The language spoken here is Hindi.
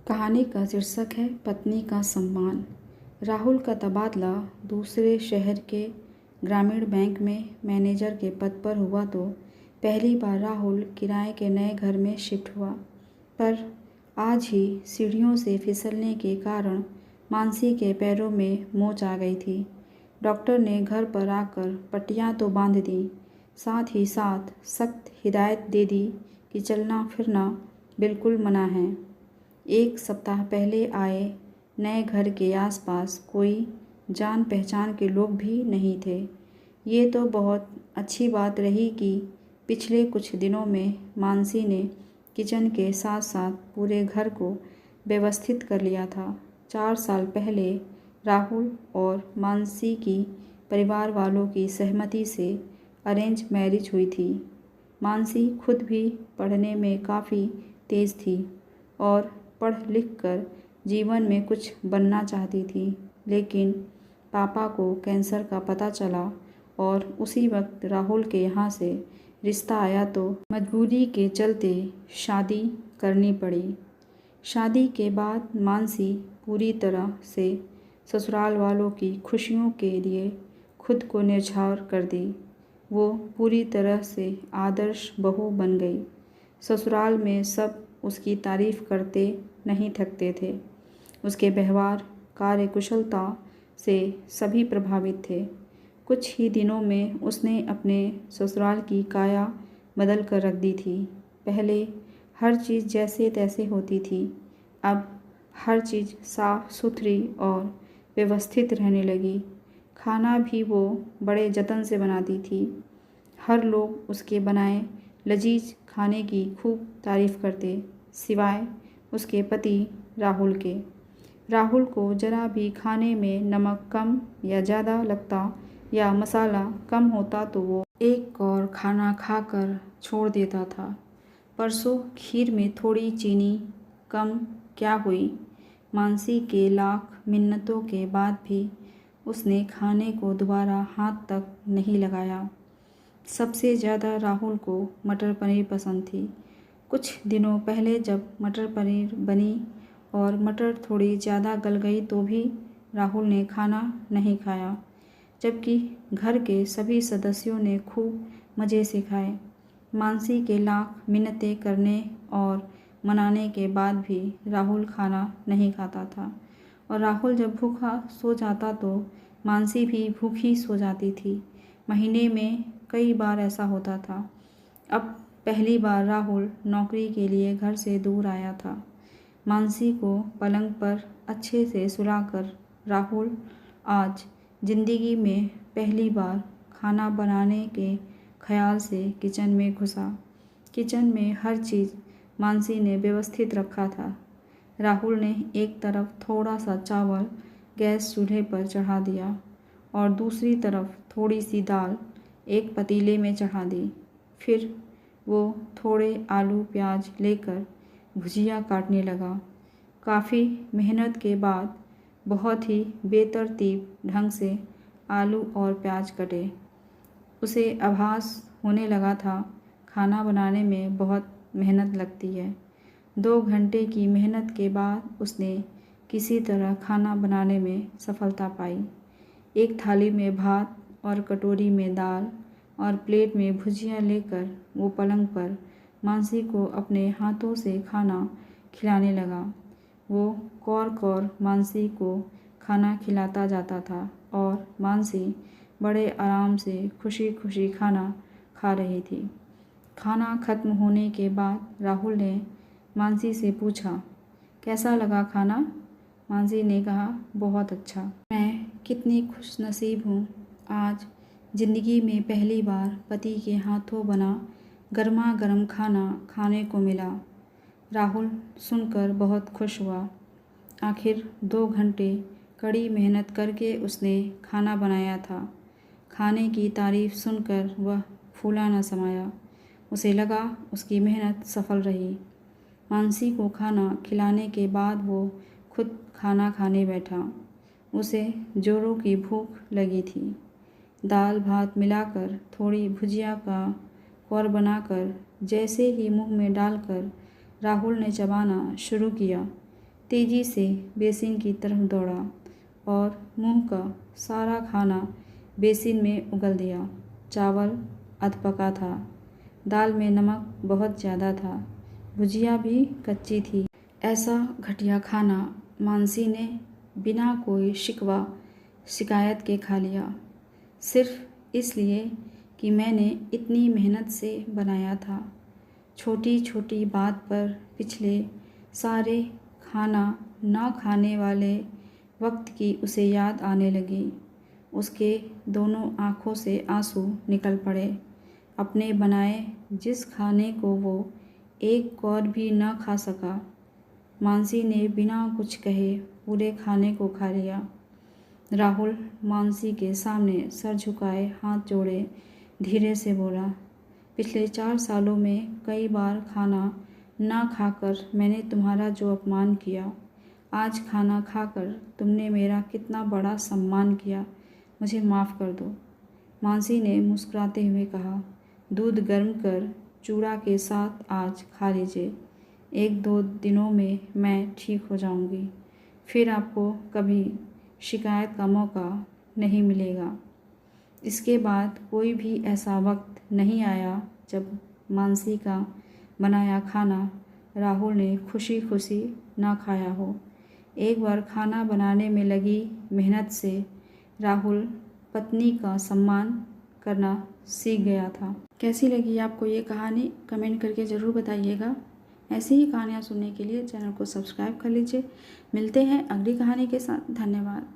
कहानी का शीर्षक है पत्नी का सम्मान। राहुल का तबादला दूसरे शहर के ग्रामीण बैंक में मैनेजर के पद पर हुआ तो पहली बार राहुल किराए के नए घर में शिफ्ट हुआ। पर आज ही सीढ़ियों से फिसलने के कारण मानसी के पैरों में मोच आ गई थी। डॉक्टर ने घर पर आकर पट्टियां तो बांध दी, साथ ही साथ सख्त हिदायत दे दी कि चलना फिरना बिल्कुल मना है। एक सप्ताह पहले आए नए घर के आसपास कोई जान पहचान के लोग भी नहीं थे। ये तो बहुत अच्छी बात रही कि पिछले कुछ दिनों में मानसी ने किचन के साथ साथ पूरे घर को व्यवस्थित कर लिया था। 4 साल पहले राहुल और मानसी की परिवार वालों की सहमति से अरेंज मैरिज हुई थी। मानसी खुद भी पढ़ने में काफ़ी तेज़ थी और पढ़ लिख कर जीवन में कुछ बनना चाहती थी, लेकिन पापा को कैंसर का पता चला और उसी वक्त राहुल के यहाँ से रिश्ता आया तो मजबूरी के चलते शादी करनी पड़ी। शादी के बाद मानसी पूरी तरह से ससुराल वालों की खुशियों के लिए खुद को न्यौछावर कर दी। वो पूरी तरह से आदर्श बहू बन गई। ससुराल में सब उसकी तारीफ करते नहीं थकते थे। उसके व्यवहार, कार्यकुशलता से सभी प्रभावित थे। कुछ ही दिनों में उसने अपने ससुराल की काया बदल कर रख दी थी। पहले हर चीज़ जैसे तैसे होती थी, अब हर चीज़ साफ सुथरी और व्यवस्थित रहने लगी। खाना भी वो बड़े जतन से बनाती थी। हर लोग उसके बनाए लजीज खाने की खूब तारीफ करते, सिवाय उसके पति राहुल के। राहुल को जरा भी खाने में नमक कम या ज़्यादा लगता या मसाला कम होता तो वो एक और खाना खाकर छोड़ देता था। परसों खीर में थोड़ी चीनी कम क्या हुई। मानसी के लाख मिन्नतों के बाद भी उसने खाने को दोबारा हाथ तक नहीं लगाया। सबसे ज़्यादा राहुल को मटर पनीर पसंद थी। कुछ दिनों पहले जब मटर पनीर बनी और मटर थोड़ी ज़्यादा गल गई तो भी राहुल ने खाना नहीं खाया, जबकि घर के सभी सदस्यों ने खूब मज़े से खाए। मानसी के लाख मिन्नतें करने और मनाने के बाद भी राहुल खाना नहीं खाता था, और राहुल जब भूखा सो जाता तो मानसी भी भूखी सो जाती थी। महीने में कई बार ऐसा होता था। अब पहली बार राहुल नौकरी के लिए घर से दूर आया था। मानसी को पलंग पर अच्छे से सुलाकर राहुल आज जिंदगी में पहली बार खाना बनाने के ख्याल से किचन में घुसा। किचन में हर चीज़ मानसी ने व्यवस्थित रखा था। राहुल ने एक तरफ थोड़ा सा चावल गैस चूल्हे पर चढ़ा दिया और दूसरी तरफ थोड़ी सी दाल एक पतीले में चढ़ा दी। फिर वो थोड़े आलू प्याज लेकर भुजिया काटने लगा। काफ़ी मेहनत के बाद बहुत ही बेतरतीब ढंग से आलू और प्याज कटे। उसे आभास होने लगा था खाना बनाने में बहुत मेहनत लगती है। 2 घंटे की मेहनत के बाद उसने किसी तरह खाना बनाने में सफलता पाई। एक थाली में भात और कटोरी में दाल और प्लेट में भुजिया लेकर वो पलंग पर मानसी को अपने हाथों से खाना खिलाने लगा। वो कौर मानसी को खाना खिलाता जाता था और मानसी बड़े आराम से खुशी खुशी खाना खा रही थी। खाना खत्म होने के बाद राहुल ने मानसी से पूछा, कैसा लगा खाना? मानसी ने कहा, बहुत अच्छा। मैं कितनी खुशनसीब हूँ, आज ज़िंदगी में पहली बार पति के हाथों बना गर्मा गर्म खाना खाने को मिला। राहुल सुनकर बहुत खुश हुआ। आखिर 2 घंटे कड़ी मेहनत करके उसने खाना बनाया था। खाने की तारीफ सुनकर वह फूला न समाया। उसे लगा उसकी मेहनत सफल रही। मानसी को खाना खिलाने के बाद वो खुद खाना खाने बैठा। उसे जोरों की भूख लगी थी। दाल भात मिलाकर थोड़ी भुजिया का कौर बनाकर जैसे ही मुंह में डालकर राहुल ने चबाना शुरू किया, तेज़ी से बेसिन की तरफ दौड़ा और मुंह का सारा खाना बेसिन में उगल दिया। चावल अधपका था, दाल में नमक बहुत ज़्यादा था, भुजिया भी कच्ची थी। ऐसा घटिया खाना मानसी ने बिना कोई शिकवा शिकायत के खा लिया, सिर्फ इसलिए कि मैंने इतनी मेहनत से बनाया था। छोटी छोटी बात पर पिछले सारे खाना ना खाने वाले वक्त की उसे याद आने लगी। उसके दोनों आँखों से आंसू निकल पड़े। अपने बनाए जिस खाने को वो एक कौर भी न खा सका, मानसी ने बिना कुछ कहे पूरे खाने को खा लिया। राहुल मानसी के सामने सर झुकाए हाथ जोड़े धीरे से बोला, पिछले 4 सालों में कई बार खाना ना खाकर मैंने तुम्हारा जो अपमान किया, आज खाना खाकर तुमने मेरा कितना बड़ा सम्मान किया, मुझे माफ़ कर दो। मानसी ने मुस्कुराते हुए कहा, दूध गर्म कर चूड़ा के साथ आज खा लीजिए। 1-2 दिनों में मैं ठीक हो जाऊंगी, फिर आपको कभी शिकायत का मौका नहीं मिलेगा। इसके बाद कोई भी ऐसा वक्त नहीं आया जब मानसी का बनाया खाना राहुल ने खुशी खुशी ना खाया हो। एक बार खाना बनाने में लगी मेहनत से राहुल पत्नी का सम्मान करना सीख गया था। कैसी लगी आपको ये कहानी, कमेंट करके ज़रूर बताइएगा। ऐसी ही कहानियाँ सुनने के लिए चैनल को सब्सक्राइब कर लीजिए। मिलते हैं अगली कहानी के साथ। धन्यवाद।